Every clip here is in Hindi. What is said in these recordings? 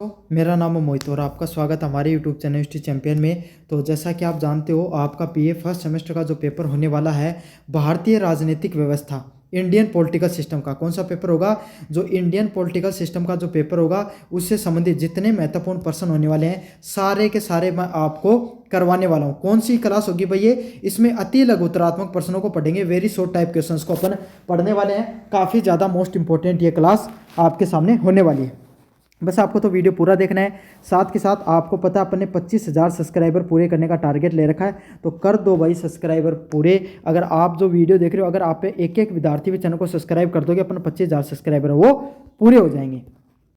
मेरा नाम है मोहित और आपका स्वागत है हमारे यूट्यूब चैनल हिस्ट्री चैंपियन में। तो जैसा कि आप जानते हो, आपका पीए फर्स्ट सेमेस्टर का जो पेपर होने वाला है, भारतीय राजनीतिक व्यवस्था, इंडियन पॉलिटिकल सिस्टम का कौन सा पेपर होगा। जो इंडियन पॉलिटिकल सिस्टम का जो पेपर होगा, उससे संबंधित जितने महत्वपूर्ण प्रश्न होने वाले हैं, सारे के सारे मैं आपको करवाने वाला हूँ। कौन सी क्लास होगी भैया? इसमें अति लघुतरात्मक प्रश्नों को पढ़ेंगे, वेरी शॉर्ट टाइप क्वेश्चंस को अपन पढ़ने वाले हैं। काफ़ी ज़्यादा मोस्ट इंपॉर्टेंट ये क्लास आपके सामने होने वाली है। बस आपको तो वीडियो पूरा देखना है। साथ के साथ आपको पता है, अपने 25,000 सब्सक्राइबर पूरे करने का टारगेट ले रखा है, तो कर दो भाई सब्सक्राइबर पूरे। अगर आप जो वीडियो देख रहे हो, अगर आप पे एक एक विद्यार्थी भी चैनल को सब्सक्राइब कर दोगे, अपन 25,000 सब्सक्राइबर वो पूरे हो जाएंगे।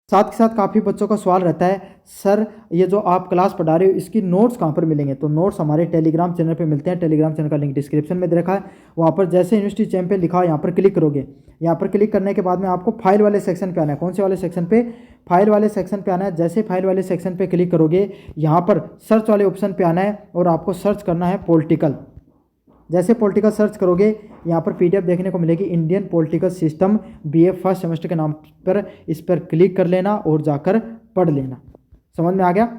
साथ के साथ काफ़ी बच्चों का सवाल रहता है, सर ये जो आप क्लास पढ़ा रहे हो, इसकी नोट्स कहाँ पर मिलेंगे? तो नोट्स हमारे टेलीग्राम चैनल पे मिलते हैं। टेलीग्राम चैनल का लिंक डिस्क्रिप्शन में दे रखा है। वहाँ पर जैसे यूनिवर्सिटी चैंपियन लिखा हो, यहाँ पर क्लिक करोगे। यहाँ पर क्लिक करने के बाद में आपको फाइल वाले सेक्शन पे आना है। कौन से वाले सेक्शन पे? फाइल वाले सेक्शन पे आना है। जैसे फाइल वाले सेक्शन पे क्लिक करोगे, यहाँ पर सर्च वाले ऑप्शन पे आना है और आपको सर्च करना है पॉलिटिकल। जैसे पॉलिटिकल सर्च करोगे, यहाँ पर पीडीएफ देखने को मिलेगी, Indian political system BA first semester के नाम पर। इस पर क्लिक कर लेना और जाकर पढ़ लेना। समझ में आ गया?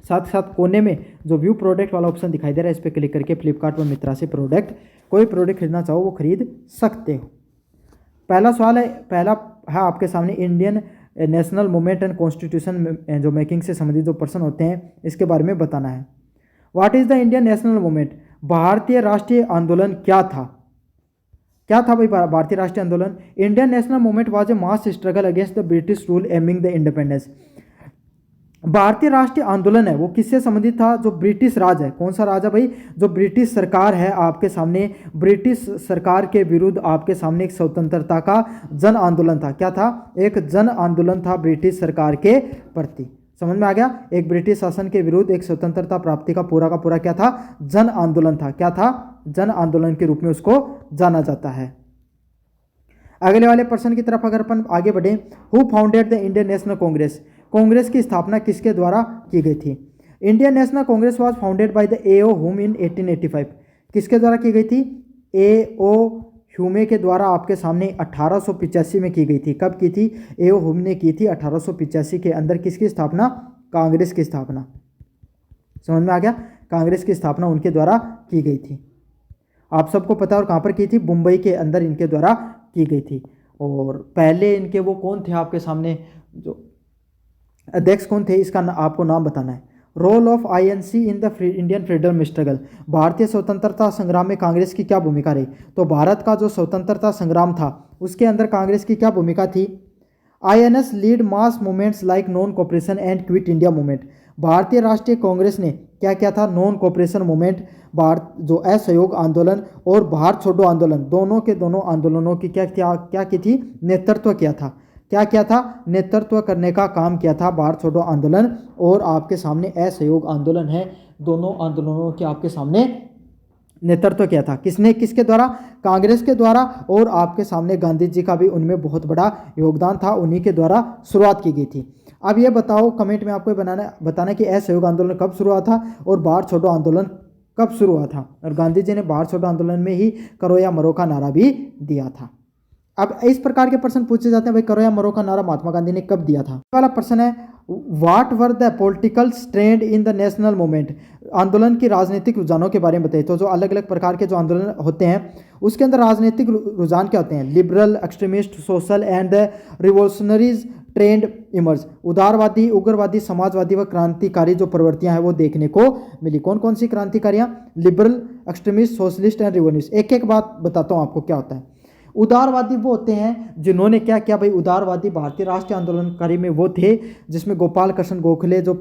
साथ साथ कोने में जो व्यू प्रोडक्ट वाला ऑप्शन दिखाई दे रहा है, इस पर क्लिक करके फ्लिपकार्ट पर मित्रा से कोई प्रोडक्ट खरीदना चाहो वो खरीद सकते हो। पहला सवाल है, पहला है आपके सामने, Indian national movement and constitution जो मेकिंग से संबंधित जो प्रश्न होते हैं, इसके बारे में बताना है। What is the Indian national movement? भारतीय राष्ट्रीय आंदोलन क्या था? क्या था भाई भारतीय राष्ट्रीय आंदोलन? Indian national movement was a mass struggle against the British rule aiming the independence. भारतीय राष्ट्रीय आंदोलन है वो किससे संबंधित था? जो ब्रिटिश राज है। कौन सा राज है भाई? जो ब्रिटिश सरकार है आपके सामने, ब्रिटिश सरकार के विरुद्ध आपके सामने एक स्वतंत्रता का जन आंदोलन था। क्या था? एक जन आंदोलन था ब्रिटिश सरकार के प्रति। समझ में आ गया? एक ब्रिटिश शासन के विरुद्ध एक स्वतंत्रता प्राप्ति का पूरा क्या था? जन आंदोलन था। क्या था? जन आंदोलन के रूप में उसको जाना जाता है। अगले वाले प्रश्न की तरफ अगर अपन आगे बढ़े, who founded the Indian National Congress? Congress की स्थापना किसके द्वारा की गई थी? Indian National Congress was founded by the A O Hume in 1885। किसके द्वारा की गई थी? ए ओ ह्यूमे के द्वारा आपके सामने 1885 में की गई थी। कब की थी? ए ओ ह्यूम ने की थी 1885 के अंदर। किसकी स्थापना? कांग्रेस की स्थापना। समझ में आ गया? कांग्रेस की स्थापना उनके द्वारा की गई थी। आप सबको पता है। और कहाँ पर की थी? मुंबई के अंदर इनके द्वारा की गई थी। और पहले इनके वो कौन थे आपके सामने, जो अध्यक्ष कौन थे, इसका आपको नाम बताना है। Role of INC in the Indian freedom struggle. भारतीय स्वतंत्रता संग्राम में कांग्रेस की क्या भूमिका रही? तो भारत का जो स्वतंत्रता संग्राम था, उसके अंदर कांग्रेस की क्या भूमिका थी? INS lead mass movements like non cooperation and quit India movement. भारतीय राष्ट्रीय कांग्रेस ने क्या किया था? नॉन कोऑपरेशन मूवमेंट, भारत जो असहयोग आंदोलन और भारत छोड़ो आंदोलन, दोनों के दोनों आंदोलनों की क्या की थी? नेतृत्व किया था। क्या किया था? नेतृत्व करने का काम किया था। भारत छोड़ो आंदोलन और आपके सामने असहयोग आंदोलन है, दोनों आंदोलनों के आपके सामने नेतृत्व किया था। किसने? किसके द्वारा? कांग्रेस के द्वारा। और आपके सामने गांधी जी का भी उनमें बहुत बड़ा योगदान था, उन्हीं के द्वारा शुरुआत की गई थी। अब ये बताओ कमेंट में आपको बताना कि असहयोग आंदोलन कब शुरू हुआ था और भारत छोड़ो आंदोलन कब शुरू हुआ था। और गांधी जी ने भारत छोड़ो आंदोलन में ही करो या मरो का नारा भी दिया था। अब इस प्रकार के प्रश्न पूछे जाते हैं, भाई करो या मरो का नारा महात्मा गांधी ने कब दिया था? वाला प्रश्न है, what were the political strand in the national movement? आंदोलन की राजनीतिक रुझानों के बारे में बताइए। तो जो अलग अलग प्रकार के जो आंदोलन होते हैं, उसके अंदर राजनीतिक रुझान क्या होते हैं? Liberal, extremist, social and revolutionaries trend emerge. उदारवादी, उग्रवादी, समाजवादी व क्रांतिकारी जो प्रवृत्तियां हैं वो देखने को मिली। कौन कौन सी क्रांतिकारियां? Liberal, extremist, socialist and revolution. एक एक बात बताता हूं आपको क्या होता है। उदारवादी वो होते हैं जिन्होंने क्या किया भाई? उदारवादी भारतीय राष्ट्रीय आंदोलनकारी में वो थे जिसमें गोपाल कृष्ण गोखले जो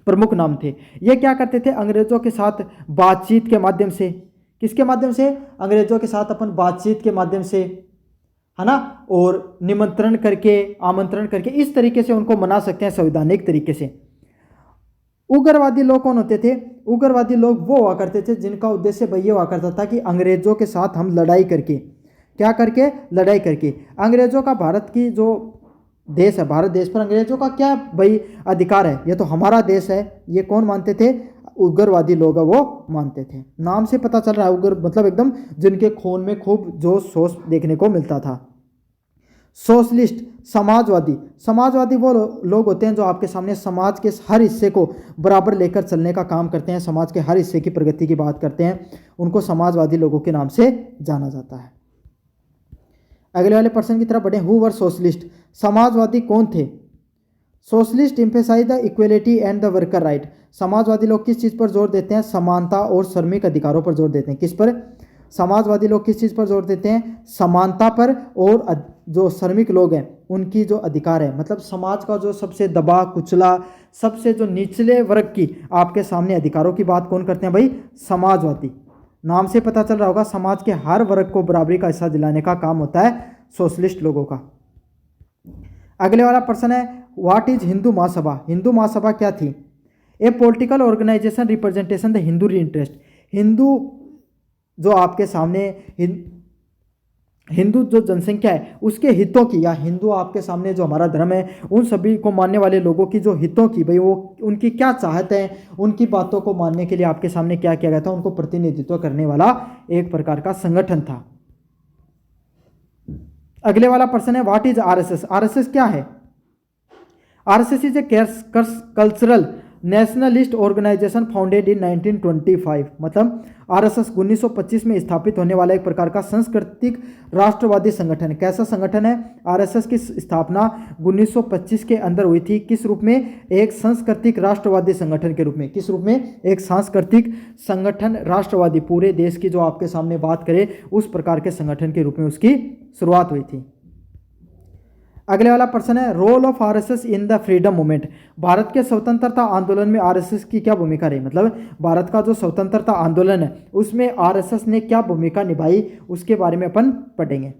प्रमुख नाम थे। ये क्या करते थे? अंग्रेजों के साथ बातचीत के माध्यम से। किसके माध्यम से? अंग्रेजों के साथ अपन बातचीत के माध्यम से, है ना, और निमंत्रण करके, आमंत्रण करके, इस तरीके से उनको मना सकते हैं संवैधानिक तरीके से। उग्रवादी लोग कौन होते थे? उग्रवादी लोग वो हुआ करते थे जिनका उद्देश्य भाई ये हुआ करता था कि अंग्रेजों के साथ हम लड़ाई करके, क्या करके? लड़ाई करके। अंग्रेजों का भारत की जो देश है, भारत देश पर अंग्रेजों का क्या भाई अधिकार है? ये तो हमारा देश है। ये कौन मानते थे? उग्रवादी लोग वो मानते थे। नाम से पता चल रहा है, उग्र मतलब एकदम जिनके खून में खूब जोश शोश देखने को मिलता था। सोशलिस्ट समाजवादी, समाजवादी वो लोग होते हैं जो आपके सामने समाज के हर हिस्से को बराबर लेकर चलने का काम करते हैं, समाज के हर हिस्से की प्रगति की बात करते हैं, उनको समाजवादी लोगों के नाम से जाना जाता है। अगले वाले प्रश्न की तरफ बढ़े। हु वर सोशलिस्ट, समाजवादी कौन थे? Socialist emphasize the equality and the worker right, समाजवादी लोग किस चीज़ पर जोर देते हैं? समानता और श्रमिक अधिकारों पर जोर देते हैं। किस पर? समाजवादी लोग किस चीज़ पर जोर देते हैं? समानता पर, और जो श्रमिक लोग हैं उनकी जो अधिकार है, मतलब समाज का जो सबसे दबा कुचला, सबसे जो निचले वर्ग की आपके सामने अधिकारों की बात कौन करते हैं भाई? समाजवादी। नाम से पता चल रहा होगा, समाज के हर वर्ग को बराबरी का हिस्सा दिलाने का काम होता है सोशलिस्ट लोगों का। अगले वाला प्रश्न है, व्हाट इज हिंदू महासभा, हिंदू महासभा क्या थी? A political organisation representation the Hindu interest, Hindu जो आपके सामने हिंदू जो जनसंख्या है उसके हितों की, या हिंदू आपके सामने जो हमारा धर्म है उन सभी को मानने वाले लोगों की जो हितों की, भाई वो उनकी क्या चाहत है, उनकी बातों को मानने के लिए आपके सामने क्या किया गया था? उनको प्रतिनिधित्व करने वाला एक प्रकार का संगठन था। अगले वाला प्रश्न है, व्हाट इज आरएसएस, आरएसएस क्या है? RSS is a cultural nationalist organisation founded in 1925, मतलब आरएसएस 1925 में स्थापित होने वाला एक प्रकार का सांस्कृतिक राष्ट्रवादी संगठन। कैसा संगठन है? आरएसएस की स्थापना 1925 के अंदर हुई थी। किस रूप में? एक सांस्कृतिक राष्ट्रवादी संगठन के रूप में। किस रूप में? एक सांस्कृतिक संगठन राष्ट्रवादी, पूरे देश की जो आपके सामने बात करें उस प्रकार के संगठन के रूप में उसकी शुरुआत हुई थी। अगले वाला प्रश्न है, role of RSS in the freedom movement, Bharat के स्वतंत्रता आंदोलन में आरएसएस की क्या भूमिका रही? मतलब भारत का जो स्वतंत्रता आंदोलन है उसमें आरएसएस ने क्या भूमिका निभाई, उसके बारे में अपन पढ़ेंगे।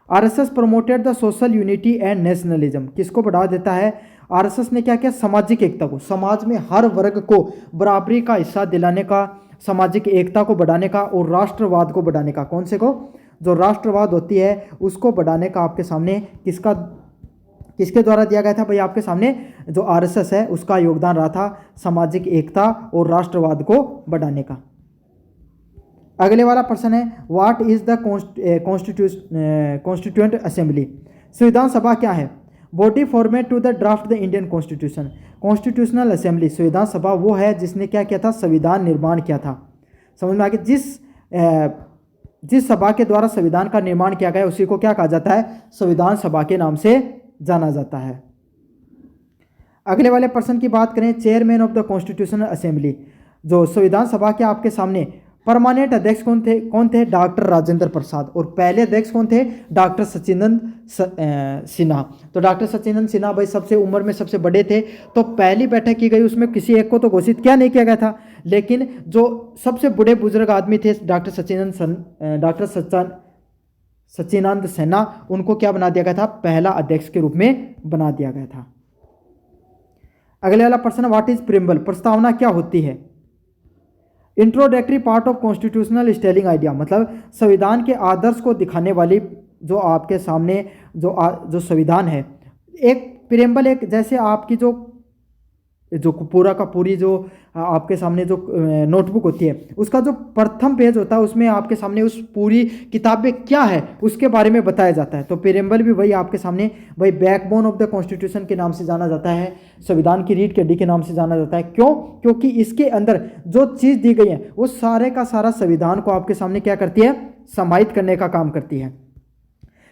RSS promoted the social unity and nationalism, किसको बढ़ावा देता है? आरएसएस ने क्या किया? सामाजिक एकता को, समाज में हर वर्ग को बराबरी का हिस्सा दिलाने का, सामाजिक एकता को बढ़ाने का, और राष्ट्रवाद को बढ़ाने का। कौन से को? जो राष्ट्रवाद होती है उसको बढ़ाने का आपके सामने किसके द्वारा दिया गया था भाई? आपके सामने जो आरएसएस है उसका योगदान रहा था सामाजिक एकता और राष्ट्रवाद को बढ़ाने का। अगले वाला प्रश्न है, what is the constituent assembly, संविधान सभा क्या है? Body format to the draft the Indian constitution, constitutional assembly संविधान सभा वो है जिसने क्या किया था? संविधान निर्माण किया था। समझ में आ गया? जिस सभा के द्वारा संविधान का निर्माण किया गया उसी को क्या कहा जाता है? संविधान सभा के नाम से जाना जाता है। अगले वाले प्रश्न की बात करें, chairman of the constitutional assembly, जो संविधान सभा के आपके सामने परमानेंट अध्यक्ष कौन थे? डॉक्टर राजेंद्र प्रसाद। और पहले अध्यक्ष कौन थे? डॉक्टर सच्चिदानंद सिन्हा। तो डॉक्टर सच्चिदानंद सिन्हा भाई सबसे उम्र में सबसे बड़े थे, तो पहली बैठक की गई उसमें किसी एक को तो घोषित क्या नहीं किया गया था, लेकिन जो सबसे बड़े बुजुर्ग आदमी थे डॉक्टर सच्चिदानंद सिन्हा, उनको क्या बना दिया गया था? पहला अध्यक्ष के रूप में बना दिया गया था। अगले वाला प्रश्न, व्हाट इज प्रियम्बल, प्रस्तावना क्या होती है? Introductory part of constitutional stating idea, मतलब संविधान के आदर्श को दिखाने वाली जो आपके सामने जो संविधान है। एक प्रियम्बल एक जैसे आपकी जो पूरा का पूरी जो आपके सामने जो नोटबुक होती है उसका जो प्रथम पेज होता है उसमें आपके सामने उस पूरी किताब में क्या है उसके बारे में बताया जाता है। तो प्रियम्बल भी वही आपके सामने वही बैकबोन ऑफ द कॉन्स्टिट्यूशन के नाम से जाना जाता है, संविधान की रीढ़ की हड्डी के नाम से जाना जाता है। क्यों? क्योंकि इसके अंदर जो चीज़ दी गई है वो सारे का सारा संविधान को आपके सामने क्या करती है? समाहित करने का काम करती है।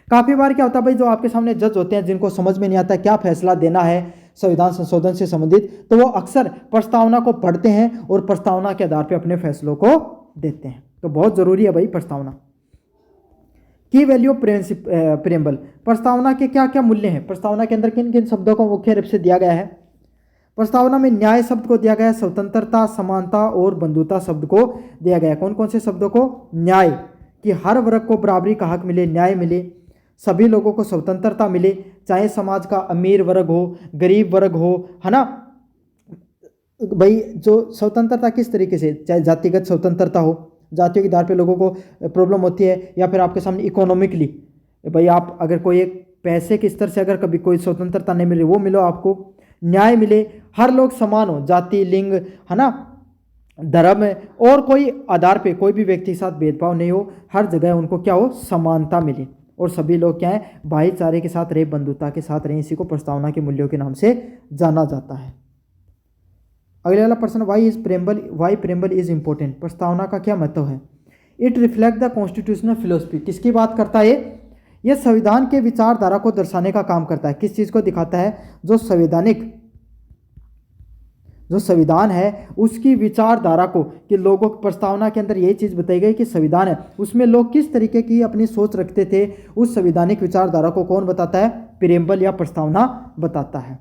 काफ़ी बार क्या होता है भाई, जो आपके सामने जज होते हैं जिनको समझ में नहीं आता क्या फैसला देना है संविधान संशोधन से संबंधित, तो वो अक्सर प्रस्तावना को पढ़ते हैं और प्रस्तावना के आधार पर अपने फैसलों को देते हैं। तो बहुत ज़रूरी है भाई प्रस्तावना। की वैल्यू प्रियम्बल, प्रस्तावना के क्या क्या मूल्य हैं? प्रस्तावना के अंदर किन किन शब्दों को मुख्य रूप से दिया गया है? प्रस्तावना में न्याय शब्द को दिया गया है, स्वतंत्रता, समानता और बंधुता शब्द को दिया गया है। कौन कौन से शब्दों को? न्याय, कि हर वर्ग को बराबरी का हक मिले, न्याय मिले, सभी लोगों को स्वतंत्रता मिले, चाहे समाज का अमीर वर्ग हो, गरीब वर्ग हो, है ना भाई। जो स्वतंत्रता किस तरीके से, चाहे जातिगत स्वतंत्रता हो, जातियों के आधार पे लोगों को प्रॉब्लम होती है, या फिर आपके सामने इकोनॉमिकली भाई आप अगर कोई एक पैसे के स्तर से अगर कभी कोई स्वतंत्रता नहीं मिले वो मिलो, आपको न्याय मिले, हर लोग समान हो, जाति, लिंग, है ना, धर्म और कोई आधार पे कोई भी व्यक्ति के साथ भेदभाव नहीं हो, हर जगह उनको क्या हो? समानता मिले। और सभी लोग क्या है, भाईचारे के साथ रहे, बंधुता के साथ रहे। इसी को प्रस्तावना के मूल्यों के नाम से जाना जाता है। अगले वाला प्रश्न, वाई प्रेम्बल इज इंपॉर्टेंट। प्रस्तावना का क्या महत्व है? It reflect the constitutional philosophy. किसकी बात करता है ये? संविधान के विचारधारा को दर्शाने का काम करता है। किस चीज़ को दिखाता है? जो संविधान है उसकी विचारधारा को, कि लोगों की प्रस्तावना के अंदर यही चीज़ बताई गई कि संविधान है उसमें लोग किस तरीके की अपनी सोच रखते थे, उस संवैधानिक विचारधारा को कौन बताता है? प्रेम्बल या प्रस्तावना बताता है।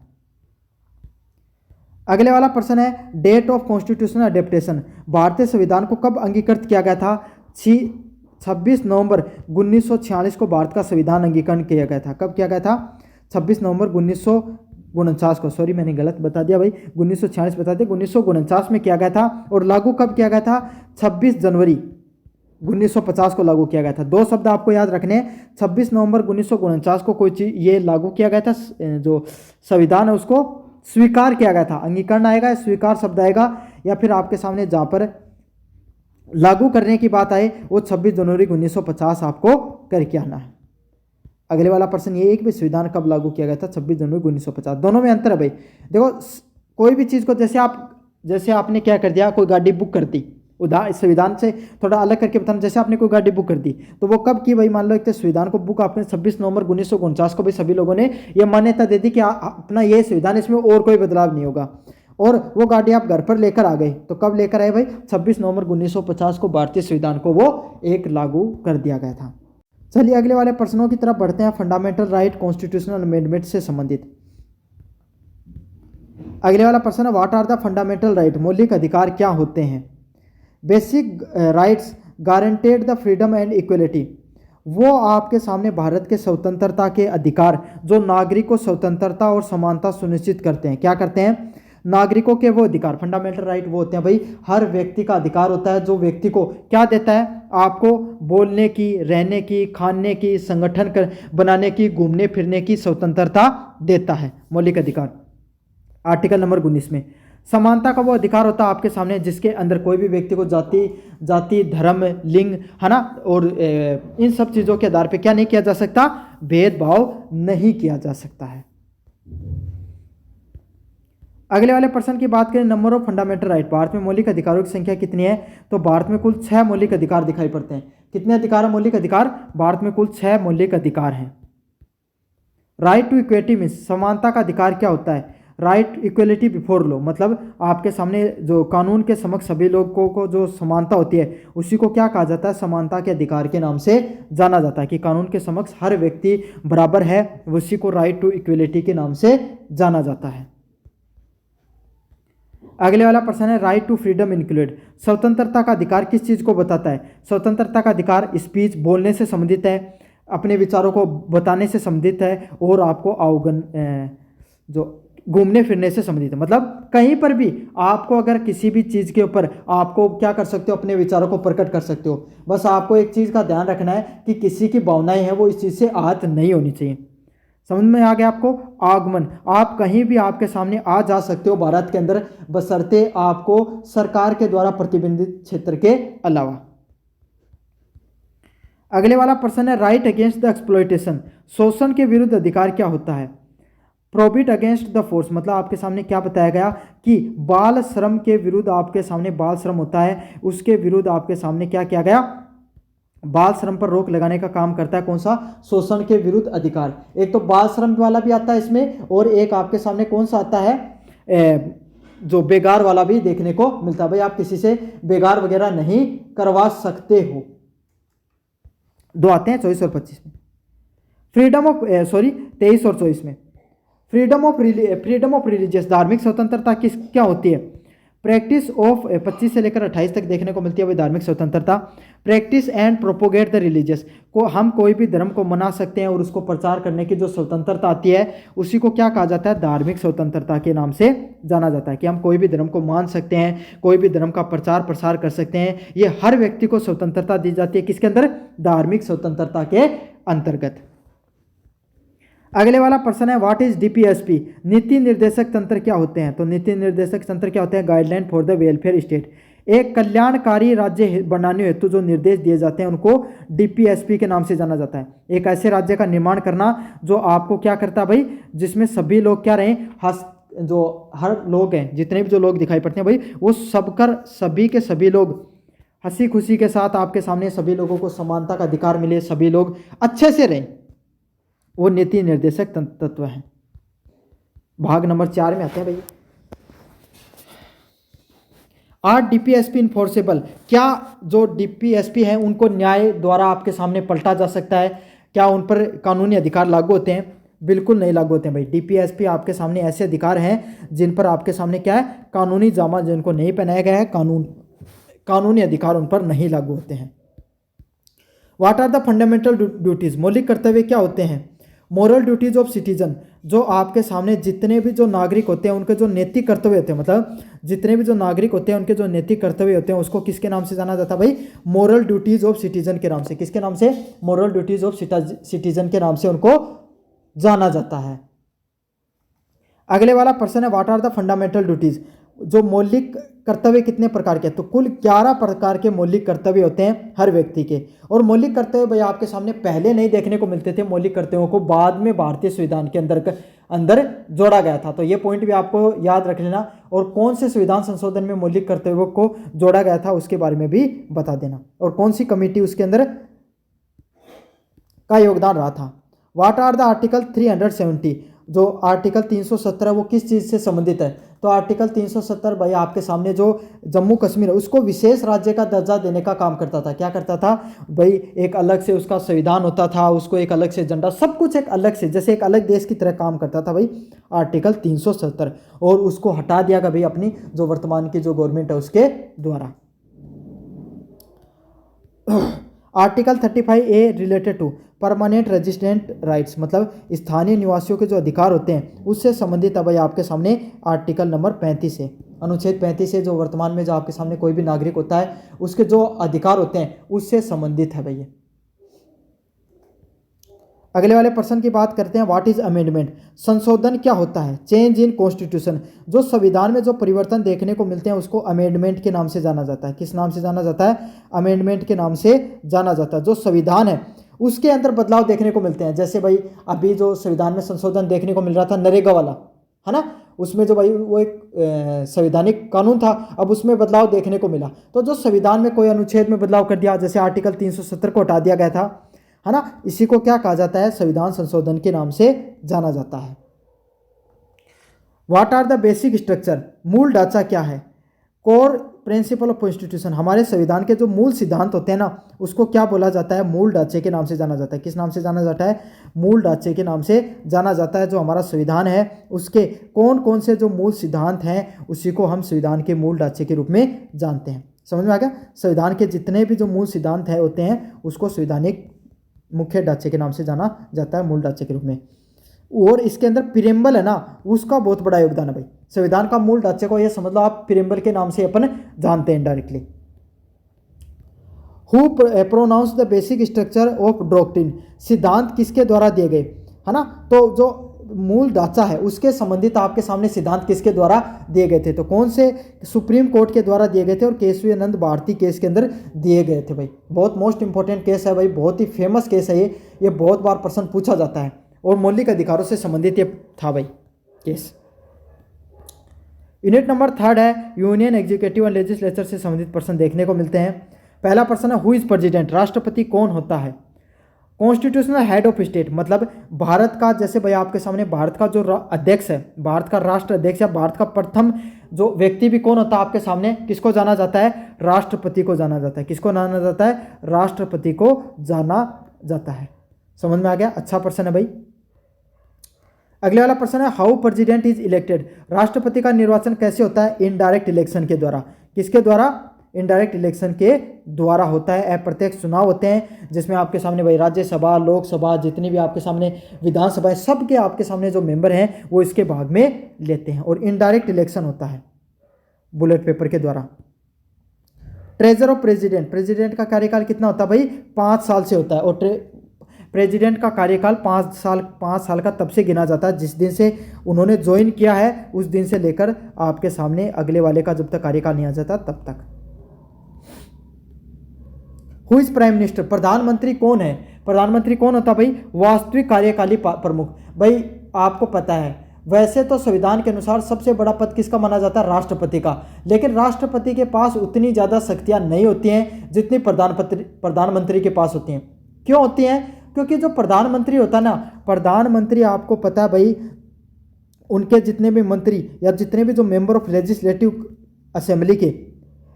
अगले वाला प्रश्न है, डेट ऑफ कॉन्स्टिट्यूशनल अडेप्टेशन। भारतीय संविधान को कब अंगीकृत किया गया था? 26 नवंबर 1946 को भारत का संविधान अंगीकरण किया गया था। कब किया गया था? 26 नवंबर 1949 को। सॉरी मैंने गलत बता दिया भाई, 1946 बता दिया, 1949 में किया गया था। और लागू कब किया गया था? 26 जनवरी 1950 को लागू किया गया था। दो शब्द आपको याद रखने हैं, 26 नवंबर 1949 को कोई चीज़ ये लागू किया गया था, जो संविधान है उसको स्वीकार किया गया था। अंगीकरण आएगा, स्वीकार शब्द आएगा, या फिर आपके सामने जहाँ पर लागू करने की बात आए वो 26 जनवरी 1950 आपको करके आना है। अगले वाला प्रश्न ये है कि संविधान कब लागू किया गया था? 26 जनवरी 1950। दोनों में अंतर है भाई। देखो कोई भी चीज़ को जैसे आपने क्या कर दिया, कोई गाड़ी बुक कर दी, संविधान से थोड़ा अलग करके बताना। जैसे आपने कोई गाड़ी बुक कर दी तो वो कब की भाई? मान लो एक तो संविधान को बुक आपने 26 नवंबर 1949 को भी सभी लोगों ने ये मान्यता दे दी कि अपना ये संविधान, इसमें और कोई बदलाव नहीं होगा। और वो गाड़ी आप घर पर लेकर आ गए तो कब लेकर आए भाई? 26 नवंबर 1950 को भारतीय संविधान को वो एक लागू कर दिया गया था। चलिए अगले वाले प्रश्नों की तरफ बढ़ते हैं। फंडामेंटल राइट कॉन्स्टिट्यूशनल अमेंडमेंट से संबंधित अगले वाला प्रश्न है, what are the fundamental right. मौलिक अधिकार क्या होते हैं? Basic rights guaranteed the freedom and equality. वो आपके सामने भारत के स्वतंत्रता के अधिकार जो नागरिक को स्वतंत्रता और समानता सुनिश्चित करते हैं। क्या करते हैं? नागरिकों के वो अधिकार, फंडामेंटल राइट वो होते हैं भाई, हर व्यक्ति का अधिकार होता है जो व्यक्ति को क्या देता है? आपको बोलने की, रहने की, खाने की, संगठन बनाने की, घूमने फिरने की स्वतंत्रता देता है, मौलिक अधिकार। आर्टिकल नंबर 19 में समानता का वो अधिकार होता है आपके सामने जिसके अंदर कोई भी व्यक्ति को जाति धर्म लिंग है ना, और इन सब चीज़ों के आधार पे क्या नहीं किया जा सकता? भेदभाव नहीं किया जा सकता है। अगले वाले प्रश्न की बात करें, number of fundamental right. Bharat में मौलिक अधिकारों की संख्या कितनी है? तो भारत में कुल 6 मौलिक अधिकार दिखाई पड़ते हैं। कितने अधिकार है? मौलिक अधिकार भारत में कुल 6 मौलिक अधिकार हैं। राइट टू इक्विटी मीन समानता का अधिकार क्या होता है? राइट इक्वलिटी बिफोर लॉ, मतलब आपके सामने जो कानून के समक्ष सभी लोगों को जो समानता होती है उसी को क्या कहा जाता है? समानता के अधिकार के नाम से जाना जाता है, कि कानून के समक्ष हर व्यक्ति बराबर है, उसी को राइट टू इक्वलिटी के नाम से जाना जाता है। अगले वाला प्रश्न है, राइट टू फ्रीडम इंक्लूड। स्वतंत्रता का अधिकार किस चीज़ को बताता है? स्वतंत्रता का अधिकार स्पीच बोलने से संबंधित है, अपने विचारों को बताने से संबंधित है, और आपको जो घूमने फिरने से संबंधित है। मतलब कहीं पर भी आपको अगर किसी भी चीज़ के ऊपर आपको क्या कर सकते हो? अपने विचारों को प्रकट कर सकते हो। बस आपको एक चीज़ का ध्यान रखना है कि किसी की भावनाएं हैं वो इस चीज़ से आहत नहीं होनी चाहिए। समझ में आ गया आपको? आगमन, आप कहीं भी आपके सामने आ जा सकते हो भारत के अंदर, बशर्ते आपको सरकार के द्वारा प्रतिबंधित क्षेत्र के अलावा। अगले वाला प्रश्न है, राइट अगेंस्ट द एक्सप्लॉयटेशन। शोषण के विरुद्ध अधिकार क्या होता है? प्रोहिबिट अगेंस्ट द फोर्स, मतलब आपके सामने क्या बताया गया कि बाल श्रम के विरुद्ध, आपके सामने बाल श्रम होता है उसके विरुद्ध आपके सामने क्या किया गया? बाल श्रम पर रोक लगाने का काम करता है कौन सा? शोषण के विरुद्ध अधिकार। एक तो बाल श्रम वाला भी आता है इसमें, और एक आपके सामने कौन सा आता है? जो बेगार वाला भी देखने को मिलता है। भाई आप किसी से बेगार वगैरह नहीं करवा सकते हो। दो आते हैं 24 और 25 में। फ्रीडम ऑफ 23 और 24 में फ्रीडम ऑफ रिलीजियस, धार्मिक स्वतंत्रता क्या होती है? प्रैक्टिस ऑफ 25 से लेकर 28 तक देखने को मिलती है भाई धार्मिक स्वतंत्रता। Practice and propagate the religious, को हम कोई भी धर्म को मना सकते हैं और उसको प्रचार करने की जो स्वतंत्रता आती है उसी को क्या कहा जाता है? धार्मिक स्वतंत्रता के नाम से जाना जाता है, कि हम कोई भी धर्म को मान सकते हैं, कोई भी धर्म का प्रचार प्रसार कर सकते हैं। ये हर व्यक्ति को स्वतंत्रता दी जाती है, किसके अंदर? धार्मिक स्वतंत्रता के अंतर्गत। अगले वाला प्रश्न है, व्हाट इज डीपीएसपी। नीति निर्देशक तंत्र क्या होते हैं? तो नीति निर्देशक तंत्र क्या होते हैं? Guideline for the welfare state. एक कल्याणकारी राज्य बनाने हेतु जो निर्देश दिए जाते हैं उनको डीपीएसपी के नाम से जाना जाता है। एक ऐसे राज्य का निर्माण करना जो आपको क्या करता है भाई, जिसमें सभी लोग क्या रहे, जो हर लोग हैं, जितने भी जो लोग दिखाई पड़ते हैं भाई, वो सभी के सभी लोग हंसी खुशी के साथ आपके सामने, सभी लोगों को समानता का अधिकार मिले, सभी लोग अच्छे से रहें, वो नीति निर्देशक तत्व है। भाग नंबर 4 में आते हैं भाई, आर डीपीएसपी इन्फोर्सेबल, क्या जो डीपीएसपी हैं उनको न्याय द्वारा आपके सामने पलटा जा सकता है, क्या उन पर कानूनी अधिकार लागू होते हैं? बिल्कुल नहीं लागू होते हैं भाई। डीपीएसपी आपके सामने ऐसे अधिकार हैं जिन पर आपके सामने क्या है, कानूनी जामा जिनको नहीं पहनाया गया है, कानूनी अधिकार उन पर नहीं लागू होते हैं। What are the fundamental duties, मौलिक कर्तव्य क्या होते हैं? मोरल ड्यूटीज ऑफ सिटीजन, जो आपके सामने जितने भी जो नागरिक होते हैं उनके जो नैतिक कर्तव्य होते हैं, मतलब जितने भी जो नागरिक होते हैं उनके जो नैतिक कर्तव्य होते हैं उसको किसके नाम से जाना जाता है भाई? मोरल ड्यूटीज ऑफ सिटीजन के नाम से। किसके नाम से? मोरल ड्यूटीज ऑफ सिटीजन के नाम से उनको जाना जाता है। अगले वाला प्रश्न है, what are the fundamental duties, जो मौलिक कर्तव्य कितने प्रकार के? तो कुल 11 प्रकार के मौलिक कर्तव्य होते हैं हर व्यक्ति के। और मौलिक कर्तव्य भाई आपके सामने पहले नहीं देखने को मिलते थे, मौलिक कर्तव्यों को बाद में भारतीय संविधान के अंदर जोड़ा गया था। तो ये पॉइंट भी आपको याद रख लेना। और कौन से संविधान संशोधन में मौलिक कर्तव्यों को जोड़ा गया था उसके बारे में भी बता देना, और कौन सी कमेटी उसके अंदर का योगदान रहा था। व्हाट आर द आर्टिकल 370, जो आर्टिकल 317 वो किस चीज़ से संबंधित है? तो आर्टिकल 370 भाई आपके सामने जो जम्मू कश्मीर है उसको विशेष राज्य का दर्जा देने का काम करता था। क्या करता था भाई? एक अलग से उसका संविधान होता था, उसको एक अलग से झंडा, सब कुछ एक अलग से, जैसे एक अलग देश की तरह काम करता था भाई आर्टिकल 370। और उसको हटा दिया गया भाई अपनी जो वर्तमान की जो गवर्नमेंट है उसके द्वारा। Article 35A related to permanent resident rights, मतलब स्थानीय निवासियों के जो अधिकार होते हैं उससे संबंधित है भाई आपके सामने आर्टिकल नंबर 35 है। अनुच्छेद 35 है जो वर्तमान में जो आपके सामने कोई भी नागरिक होता है उसके जो अधिकार होते हैं उससे संबंधित है भैया। अगले वाले प्रश्न की बात करते हैं, व्हाट इज अमेंडमेंट, संशोधन क्या होता है? चेंज इन कॉन्स्टिट्यूशन, जो संविधान में जो परिवर्तन देखने को मिलते हैं उसको अमेंडमेंट के नाम से जाना जाता है। किस नाम से जाना जाता है? अमेंडमेंट के नाम से जाना जाता है। जो संविधान है उसके अंदर बदलाव देखने को मिलते हैं, जैसे भाई अभी जो संविधान में संशोधन देखने को मिल रहा था नरेगा वाला, है ना, उसमें जो भाई वो एक संवैधानिक कानून था, अब उसमें बदलाव देखने को मिला। तो जो संविधान में कोई अनुच्छेद में बदलाव कर दिया, जैसे आर्टिकल 370 को हटा दिया गया था, है ना, इसी को क्या कहा जाता है? संविधान संशोधन के नाम से जाना जाता है। What are the basic structure, मूल ढांचा क्या है? कोर प्रिंसिपल ऑफ कॉन्स्टिट्यूशन, हमारे संविधान के जो मूल सिद्धांत होते हैं ना उसको क्या बोला जाता है? मूल ढांचे के नाम से जाना जाता है। किस नाम से जाना जाता है? मूल ढांचे के नाम से जाना जाता है। जो हमारा संविधान है उसके कौन कौन से जो मूल सिद्धांत हैं उसी को हम संविधान के मूल ढांचे के रूप में जानते हैं। समझ में आ गया? संविधान के जितने भी जो मूल सिद्धांत है होते हैं उसको संवैधानिक मुख्य ढांचे के नाम से जाना जाता है, मूल ढांचे के रूप में। और इसके अंदर प्रीएम्बल है ना, उसका बहुत बड़ा योगदान है भाई। संविधान का मूल ढांचे को ये समझ लो आप प्रीएम्बल के नाम से अपन जानते हैं directly. Who pronounce the basic structure of doctrine, सिद्धांत किसके द्वारा दिए गए, है ना? तो जो मूल ढांचा है उसके संबंधित आपके सामने सिद्धांत किसके द्वारा दिए गए थे? तो कौन से? सुप्रीम कोर्ट के द्वारा दिए गए थे और केशवानंद भारती केस के अंदर दिए गए थे भाई। बहुत मोस्ट इंपॉर्टेंट केस है भाई, बहुत ही फेमस केस है ये बहुत बार प्रश्न पूछा जाता है और मौलिक अधिकारों से संबंधित ये था भाई केस। यूनिट नंबर 3 है यूनियन एग्जीक्यूटिव एंड लेजिस्लेचर से संबंधित प्रश्न देखने को मिलते हैं। पहला प्रश्न है, हु इज प्रेसिडेंट, राष्ट्रपति कौन होता है? कॉन्स्टिट्यूशनल हेड ऑफ स्टेट, मतलब भारत का, जैसे भाई आपके सामने भारत का जो अध्यक्ष है, भारत का राष्ट्र अध्यक्ष या भारत का प्रथम जो व्यक्ति भी कौन होता है आपके सामने, किसको जाना जाता है? राष्ट्रपति को जाना जाता है। किसको जाना जाता है? राष्ट्रपति को जाना जाता है। समझ में आ गया? अच्छा प्रश्न है भाई। अगले वाला प्रश्न है, हाउ प्रेसिडेंट इज इलेक्टेड, राष्ट्रपति का निर्वाचन कैसे होता है? इनडायरेक्ट इलेक्शन के द्वारा। किसके द्वारा? इनडायरेक्ट इलेक्शन के द्वारा होता है। अप्रत्यक्ष चुनाव होते हैं जिसमें आपके सामने भाई राज्यसभा, लोकसभा, जितनी भी आपके सामने विधानसभा है, सबके आपके सामने जो मेंबर हैं वो इसके भाग में लेते हैं और इनडायरेक्ट इलेक्शन होता है बुलेट पेपर के द्वारा। ट्रेजर ऑफ प्रेसिडेंट, प्रेसिडेंट का कार्यकाल कितना होता है भाई? 5 साल से होता है और प्रेसिडेंट का कार्यकाल 5 साल का तब से गिना जाता है जिस दिन से उन्होंने ज्वाइन किया है, उस दिन से लेकर आपके सामने अगले वाले का जब तक कार्यकाल नहीं आ जाता तब तक। हु इज प्राइम मिनिस्टर, प्रधानमंत्री कौन है, प्रधानमंत्री कौन होता है भाई, वास्तविक कार्यकारी प्रमुख। भाई आपको पता है वैसे तो संविधान के अनुसार सबसे बड़ा पद किसका माना जाता है, राष्ट्रपति का, लेकिन राष्ट्रपति के पास उतनी ज़्यादा शक्तियां नहीं होती हैं जितनी प्रधानमंत्री के पास होती हैं। क्यों होती हैं, क्योंकि जो प्रधानमंत्री होता है ना, प्रधानमंत्री आपको पता है भाई, उनके जितने भी मंत्री या जितने भी जो मेंबर ऑफ लेजिस्लेटिव असेंबली के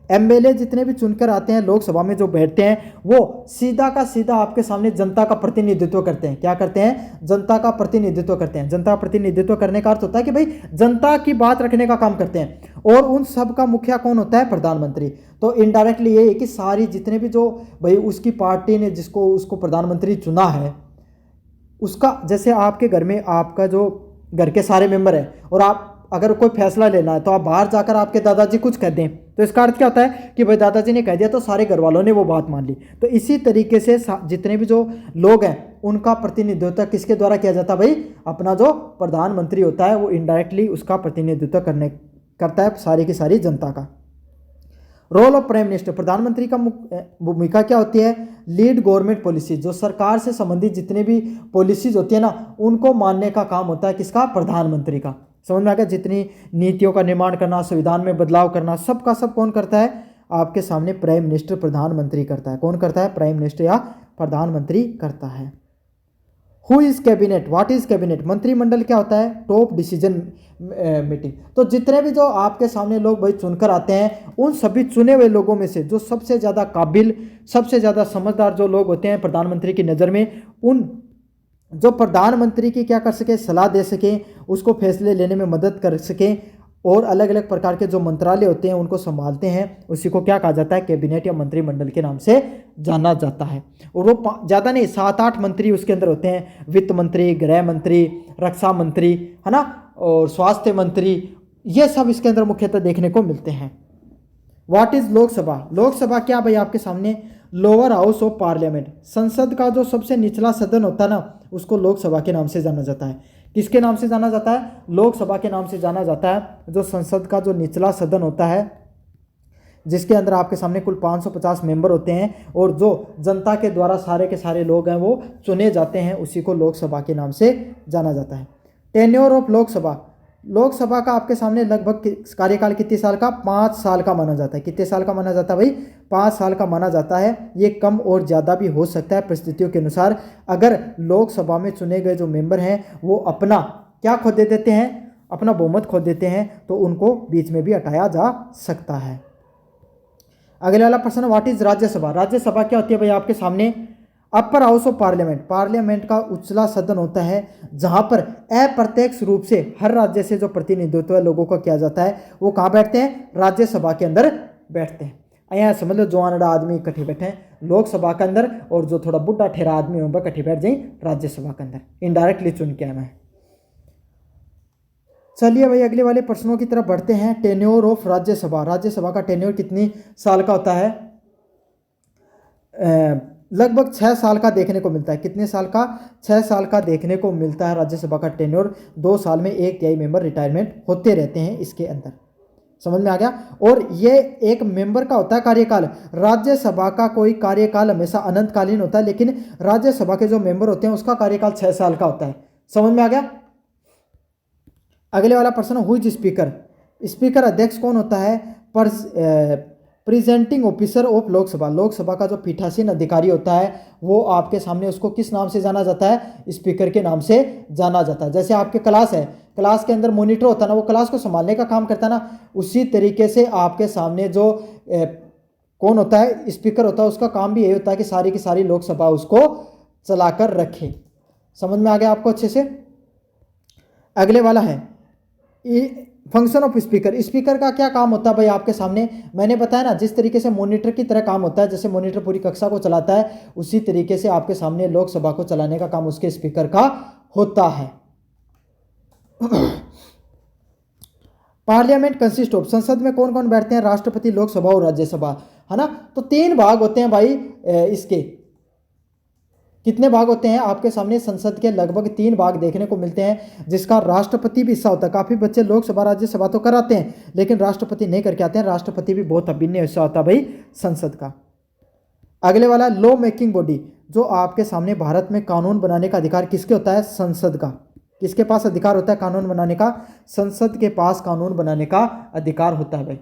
एमएलए जितने भी चुनकर आते हैं लोकसभा में जो बैठते हैं, वो सीधा का सीधा आपके सामने जनता का प्रतिनिधित्व करते हैं। क्या करते हैं, जनता का प्रतिनिधित्व करते हैं। जनता का प्रतिनिधित्व करने का अर्थ होता है कि भाई जनता की बात रखने का काम करते हैं। और उन सब का मुखिया कौन होता है, प्रधानमंत्री। तो इनडायरेक्टली ये है कि सारी जितने भी जो भाई उसकी पार्टी ने जिसको उसको प्रधानमंत्री चुना है, उसका, जैसे आपके घर में आपका जो घर के सारे मेंबर हैं और आप अगर कोई फैसला लेना है तो आप बाहर जाकर आपके दादाजी कुछ कह दें, तो इसका अर्थ क्या होता है कि भाई दादाजी ने कह दिया तो सारे घर वालों ने वो बात मान ली। तो इसी तरीके से जितने भी जो लोग हैं उनका प्रतिनिधित्व किसके द्वारा किया जाता है भाई, अपना जो प्रधानमंत्री होता है वो इनडायरेक्टली उसका प्रतिनिधित्व करता है सारी की सारी जनता का। रोल ऑफ प्राइम मिनिस्टर, प्रधानमंत्री का भूमिका क्या होती है, लीड गवर्नमेंट पॉलिसी, जो सरकार से संबंधित जितने भी पॉलिसीज होती है ना उनको मानने का काम होता है किसका, प्रधानमंत्री का। समझ में आ गया, जितनी नीतियों का निर्माण करना, संविधान में बदलाव करना, सब का सब कौन करता है, आपके सामने प्राइम मिनिस्टर प्रधानमंत्री करता है। कौन करता है, प्राइम मिनिस्टर या प्रधानमंत्री करता है। Who is cabinet, what is cabinet, मंत्रिमंडल क्या होता है, टॉप डिसीजन मीटिंग। तो जितने भी जो आपके सामने लोग भाई चुनकर आते हैं उन सभी चुने हुए लोगों में से जो सबसे ज़्यादा काबिल, सबसे ज़्यादा समझदार जो लोग होते हैं प्रधानमंत्री की नज़र में, उन जो प्रधानमंत्री की क्या कर सके, सलाह दे सकें, उसको फैसले लेने में मदद कर सकें और अलग अलग प्रकार के जो मंत्रालय होते हैं उनको संभालते हैं, उसी को क्या कहा जाता है, कैबिनेट या मंत्रिमंडल के नाम से जाना जाता है। और वो ज़्यादा नहीं 7-8 मंत्री उसके अंदर होते हैं, वित्त मंत्री, गृह मंत्री, रक्षा मंत्री, है ना, और स्वास्थ्य मंत्री, ये सब इसके अंदर मुख्यतः देखने को मिलते हैं। व्हाट इज लोकसभा, लोकसभा क्या भाई आपके सामने, लोअर हाउस ऑफ पार्लियामेंट, संसद का जो सबसे निचला सदन होता है ना उसको लोकसभा के नाम से जाना जाता है। किसके नाम से जाना जाता है, लोकसभा के नाम से जाना जाता है। जो संसद का जो निचला सदन होता है जिसके अंदर आपके सामने कुल 550 मेंबर होते हैं और जो जनता के द्वारा सारे के सारे लोग हैं वो चुने जाते हैं, उसी को लोकसभा के नाम से जाना जाता है। टेन्योर ऑफ लोकसभा, लोकसभा का आपके सामने लगभग कार्यकाल कितने साल का, 5 साल का माना जाता है। कितने साल का माना जाता है भाई, 5 साल का माना जाता है। ये कम और ज़्यादा भी हो सकता है परिस्थितियों के अनुसार। अगर लोकसभा में चुने गए जो मेंबर हैं वो अपना क्या खो दे देते हैं, अपना बहुमत खो देते हैं, तो उनको बीच में भी हटाया जा सकता है। अगले वाला प्रश्न, व्हाट इज राज्यसभा, राज्यसभा क्या होती है भाई आपके सामने, upper house of parliament, parliament का उच्चला सदन होता है जहां पर अप्रत्यक्ष रूप से हर राज्य से जो प्रतिनिधित्व लोगों का किया जाता है वो कहाँ बैठते हैं, राज्यसभा के अंदर बैठते हैं। यहाँ समझ लो जो अनड़ा आदमी इकट्ठे बैठे हैं लोकसभा के अंदर और जो थोड़ा बुढ़ा ठेरा आदमी होगा इकट्ठे बैठ जाए राज्यसभा के अंदर, इनडायरेक्टली चुन के आना है। चलिए भाई अगले वाले प्रश्नों की तरफ बढ़ते हैं। टेन्योर ऑफ राज्यसभा, राज्यसभा का टेन्योर कितनी साल का होता है, लगभग 6 साल का देखने को मिलता है। कितने साल का, 6 साल का देखने को मिलता है राज्यसभा का टेन्योर। 2 साल में 1/3 मेंबर रिटायरमेंट होते रहते हैं इसके अंदर। समझ में आ गया। और ये एक मेंबर का होता है कार्यकाल, राज्यसभा का कोई कार्यकाल हमेशा अनंतकालीन होता है, लेकिन राज्यसभा के जो मेंबर होते हैं उसका कार्यकाल 6 साल का होता है। समझ में आ गया। अगले वाला प्रश्न, हु इज स्पीकर, स्पीकर अध्यक्ष कौन होता है, presenting officer of Lok Sabha, Lok Sabha का जो पीठासीन अधिकारी होता है वो आपके सामने उसको किस नाम से जाना जाता है, स्पीकर के नाम से जाना जाता है। जैसे आपके क्लास है, क्लास के अंदर मॉनिटर होता है ना, वो क्लास को संभालने का काम करता है ना, उसी तरीके से आपके सामने जो कौन होता है, स्पीकर होता है, उसका काम भी यही होता है कि सारी की सारी लोकसभा उसको चलाकर रखे। समझ में आ गया आपको अच्छे से। अगले वाला है फंक्शन ऑफ स्पीकर, स्पीकर का क्या काम होता है भाई आपके सामने, मैंने बताया ना जिस तरीके से मॉनिटर की तरह काम होता है, जैसे मॉनिटर पूरी कक्षा को चलाता है उसी तरीके से आपके सामने लोकसभा को चलाने का काम उसके स्पीकर का होता है। पार्लियामेंट कंसिस्ट ऑफ, संसद में कौन कौन बैठते हैं, राष्ट्रपति, लोकसभा और राज्यसभा, है ना। तो 3 भाग होते हैं भाई इसके, कितने भाग होते हैं आपके सामने, संसद के लगभग 3 भाग देखने को मिलते हैं, जिसका राष्ट्रपति भी हिस्सा होता है। काफ़ी बच्चे लोकसभा राज्यसभा तो कराते हैं लेकिन राष्ट्रपति नहीं करके आते हैं, राष्ट्रपति भी बहुत अभिन्न हिस्सा होता है भाई संसद का। अगले वाला लॉ मेकिंग बॉडी, जो आपके सामने भारत में कानून बनाने का अधिकार किसके होता है? संसद का। किसके पास अधिकार होता है कानून बनाने का? संसद के पास कानून बनाने का अधिकार होता है भाई।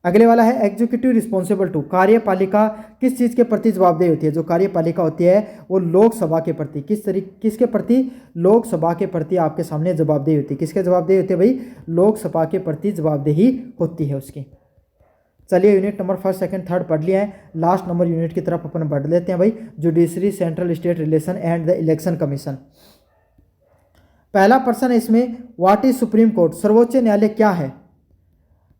अगले वाला है एग्जीक्यूटिव रिस्पॉन्सिबल टू, कार्यपालिका किस चीज़ के प्रति जवाबदेही होती है? जो कार्यपालिका होती है वो लोकसभा के प्रति, किसके प्रति? लोकसभा के प्रति आपके सामने जवाबदेही होती है। किसके जवाबदेही होती है भाई? लोकसभा के प्रति जवाबदेही होती है उसकी। चलिए unit number first second third पढ़ लिया है, लास्ट नंबर यूनिट की तरफ अपन बढ़ लेते हैं भाई। Judiciary, central state relation and the election commission. पहला प्रश्न है इसमें, व्हाट इज सुप्रीम कोर्ट? सर्वोच्च न्यायालय क्या है?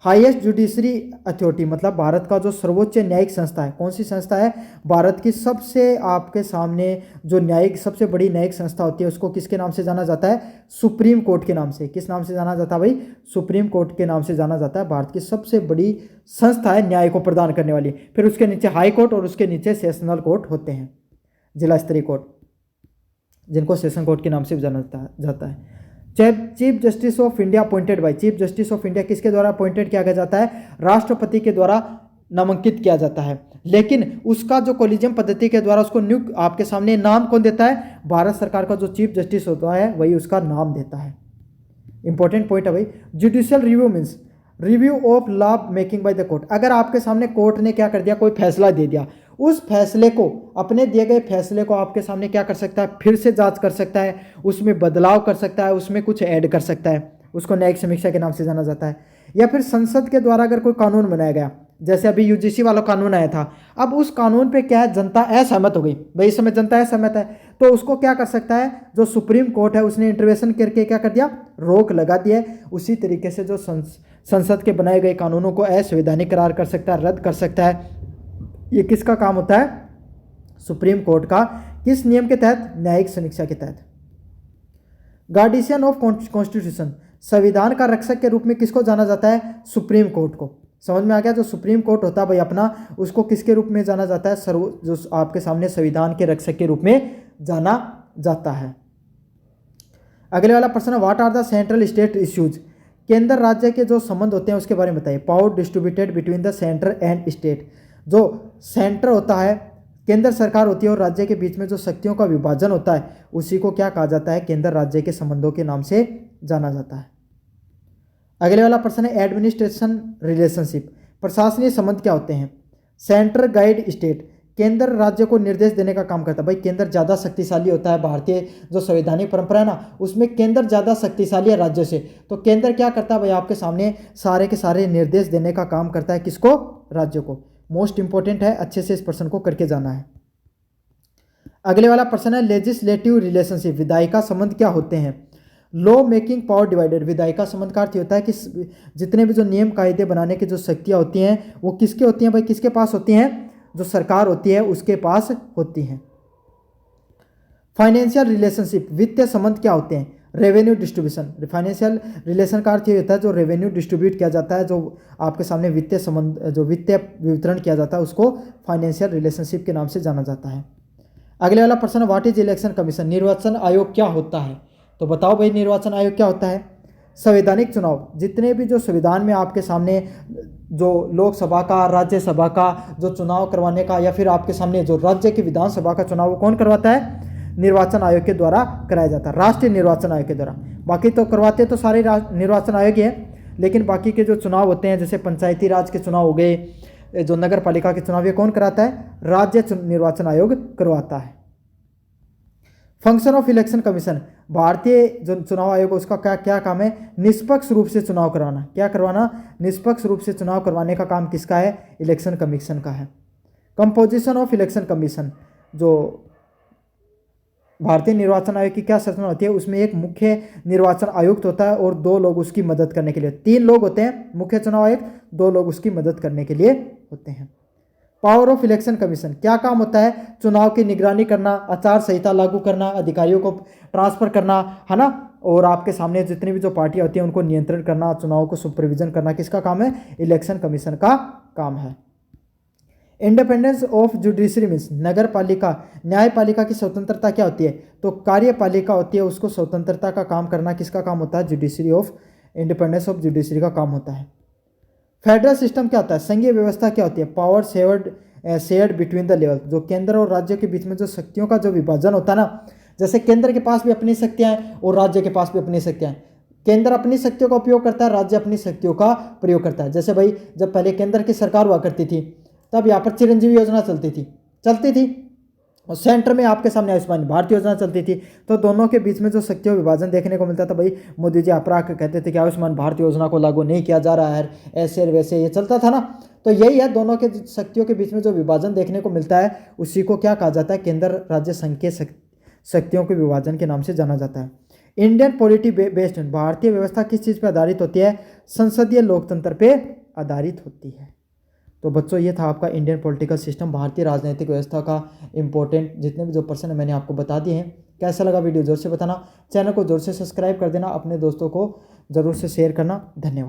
हाईएस्ट जुडिशरी अथॉरिटी, मतलब भारत का जो सर्वोच्च न्यायिक संस्था है। कौन सी संस्था है? भारत की सबसे आपके सामने जो न्यायिक सबसे बड़ी न्यायिक संस्था होती है उसको किसके नाम से जाना जाता है? सुप्रीम कोर्ट के नाम से। किस नाम से जाना जाता है भाई? सुप्रीम कोर्ट के नाम से जाना जाता है। भारत की सबसे बड़ी संस्था है न्याय को प्रदान करने वाली। फिर उसके नीचे हाई कोर्ट और उसके नीचे सेशनल कोर्ट होते हैं, जिला स्तरीय कोर्ट, जिनको सेशन कोर्ट के नाम से जाना जाता है। Chief justice of India appointed by, chief justice of India किसके द्वारा अपॉइंटेड किया जाता है? राष्ट्रपति के द्वारा नामांकित किया जाता है। लेकिन उसका जो कोलिजियम पद्धति के द्वारा उसको नियुक्त आपके सामने नाम कौन देता है? भारत सरकार का जो चीफ जस्टिस होता है वही उसका नाम देता है। इंपॉर्टेंट पॉइंट है भाई। Judicial review means review of law making by the court. अगर आपके सामने कोर्ट ने क्या कर दिया, कोई फैसला दे दिया, उस फैसले को, अपने दिए गए फैसले को आपके सामने क्या कर सकता है? फिर से जांच कर सकता है, उसमें बदलाव कर सकता है, उसमें कुछ ऐड कर सकता है। उसको न्यायिक समीक्षा के नाम से जाना जाता है। या फिर संसद के द्वारा अगर कोई कानून बनाया गया, जैसे अभी यूजीसी वाला कानून आया था, अब उस कानून पे क्या है, जनता असहमत हो गई भाई, इस समय जनता असहमत है, तो उसको क्या कर सकता है? जो सुप्रीम कोर्ट है उसने इंटरवेंशन करके क्या कर दिया? रोक लगा दिया। उसी तरीके से जो संसद के बनाए गए कानूनों को असंवैधानिक करार कर सकता है, रद्द कर सकता है। ये किसका काम होता है? सुप्रीम कोर्ट का। किस नियम के तहत? न्यायिक समीक्षा के तहत। गार्डियन ऑफ कॉन्स्टिट्यूशन, संविधान का रक्षक के रूप में किसको जाना जाता है? सुप्रीम कोर्ट को। समझ में आ गया? जो सुप्रीम कोर्ट होता है भाई अपना, उसको किसके रूप में जाना जाता है? जो आपके सामने संविधान के रक्षक के रूप में जाना जाता है। अगले वाला प्रश्न है, what are the central state issues? केंद्र राज्य के जो संबंध होते हैं उसके बारे में बताइए। Power distributed between the centre and state, जो सेंटर होता है, केंद्र सरकार होती है, और राज्य के बीच में जो शक्तियों का विभाजन होता है उसी को क्या कहा जाता है? केंद्र राज्य के संबंधों के नाम से जाना जाता है। अगले वाला प्रश्न है, एडमिनिस्ट्रेशन रिलेशनशिप, प्रशासनिक संबंध क्या होते हैं? सेंटर गाइड स्टेट, केंद्र राज्य को निर्देश देने का काम करता है। भाई केंद्र ज़्यादा शक्तिशाली होता है, भारतीय जो संवैधानिक परंपरा है ना उसमें केंद्र ज़्यादा शक्तिशाली है राज्य से, तो केंद्र क्या करता है भाई? आपके सामने सारे के सारे निर्देश देने का काम करता है। किसको? राज्य को। मोस्ट इंपॉर्टेंट है, अच्छे से इस प्रश्न को करके जाना है। अगले वाला प्रश्न है, लेजिस्लेटिव रिलेशनशिप, विधायिका संबंध क्या होते हैं? लॉ मेकिंग पावर डिवाइडेड, विधायिका संबंध का अर्थ होता है कि जितने भी जो नियम कायदे बनाने की जो शक्तियाँ होती हैं वो किसके होती हैं भाई? किसके पास होती हैं? जो सरकार होती है उसके पास होती हैं। फाइनेंशियल रिलेशनशिप, वित्तीय संबंध क्या होते हैं? रेवेन्यू डिस्ट्रीब्यूशन, फाइनेंशियल रिलेशन का अर्थ ये होता है जो रेवेन्यू डिस्ट्रीब्यूट किया जाता है, जो आपके सामने वित्तीय संबंध, जो वित्तीय वितरण किया जाता है उसको फाइनेंशियल रिलेशनशिप के नाम से जाना जाता है। अगले वाला प्रश्न, व्हाट इज इलेक्शन कमीशन, निर्वाचन आयोग क्या होता है? तो बताओ भाई निर्वाचन आयोग क्या होता है? संवैधानिक चुनाव, जितने भी जो संविधान में आपके सामने जो लोकसभा का, राज्यसभा का जो चुनाव करवाने का, या फिर आपके सामने जो राज्य की विधानसभा का चुनाव, वो कौन करवाता है? निर्वाचन आयोग के द्वारा कराया जाता है, राष्ट्रीय निर्वाचन आयोग के द्वारा। बाकी तो करवाते तो सारे निर्वाचन आयोग ही है, लेकिन बाकी के जो चुनाव होते हैं जैसे पंचायती राज के चुनाव हो गए, जो नगर पालिका के चुनाव, ये कौन कराता है? राज्य निर्वाचन आयोग करवाता है। फंक्शन ऑफ इलेक्शन कमीशन, भारतीय जो चुनाव आयोग उसका क्या क्या काम है? निष्पक्ष रूप से चुनाव करवाना। क्या करवाना? निष्पक्ष रूप से चुनाव करवाने का काम किसका है? इलेक्शन कमीशन का है। कंपोजिशन ऑफ इलेक्शन कमीशन, जो भारतीय निर्वाचन आयोग की क्या संरचना होती है? उसमें एक मुख्य निर्वाचन आयुक्त होता है और 2 लोग उसकी मदद करने के लिए, 3 लोग होते हैं मुख्य चुनाव आयुक्त, 2 लोग उसकी मदद करने के लिए होते हैं। पावर ऑफ इलेक्शन कमीशन, क्या काम होता है? चुनाव की निगरानी करना, आचार संहिता लागू करना, अधिकारियों को ट्रांसफर करना, है ना, और आपके सामने जितनी भी जो पार्टियां होती हैं उनको नियंत्रण करना, चुनाव को सुपरविजन करना, किसका काम है? इलेक्शन कमीशन का काम है। इंडिपेंडेंस ऑफ जुडिशरी मीन्स, नगर पालिका, न्यायपालिका की स्वतंत्रता क्या होती है? तो कार्यपालिका होती है, उसको स्वतंत्रता का काम करना किसका काम होता है? Judiciary of, independence of judiciary का काम होता है। फेडरल सिस्टम क्या होता है? संघीय व्यवस्था क्या होती है? Power shared shared between the level, जो केंद्र और राज्य के बीच में जो शक्तियों का जो विभाजन होता है ना, जैसे केंद्र के पास भी अपनी शक्तियां हैं और राज्य के पास भी अपनी शक्तियां हैं। केंद्र अपनी शक्तियों का उपयोग करता है, राज्य अपनी शक्तियों का प्रयोग करता है। जैसे भाई जब पहले केंद्र की सरकार हुआ करती थी तब यहाँ पर चिरंजीवी योजना चलती थी और सेंटर में आपके सामने आयुष्मान भारत योजना चलती थी। तो दोनों के बीच में जो शक्तियों विभाजन देखने को मिलता था। भाई मोदी जी अपराध कहते थे कि आयुष्मान भारत योजना को लागू नहीं किया जा रहा है, ऐसे और वैसे ये चलता था ना। तो यही है, दोनों के शक्तियों के बीच में जो विभाजन देखने को मिलता है उसी को क्या कहा जाता है, केंद्र राज्य संघ के शक्तियों के विभाजन के नाम से जाना जाता है। इंडियन पॉलिटी बेस्ड, भारतीय व्यवस्था किस चीज़ पर आधारित होती है, संसदीय लोकतंत्र पे आधारित होती है। तो बच्चों ये था आपका इंडियन पॉलिटिकल सिस्टम, भारतीय राजनीतिक व्यवस्था का इंपॉर्टेंट जितने भी जो प्रश्न मैंने आपको बता दिए हैं। कैसा लगा वीडियो ज़रूर से बताना, चैनल को ज़रूर से सब्सक्राइब कर देना, अपने दोस्तों को ज़रूर से शेयर करना। धन्यवाद।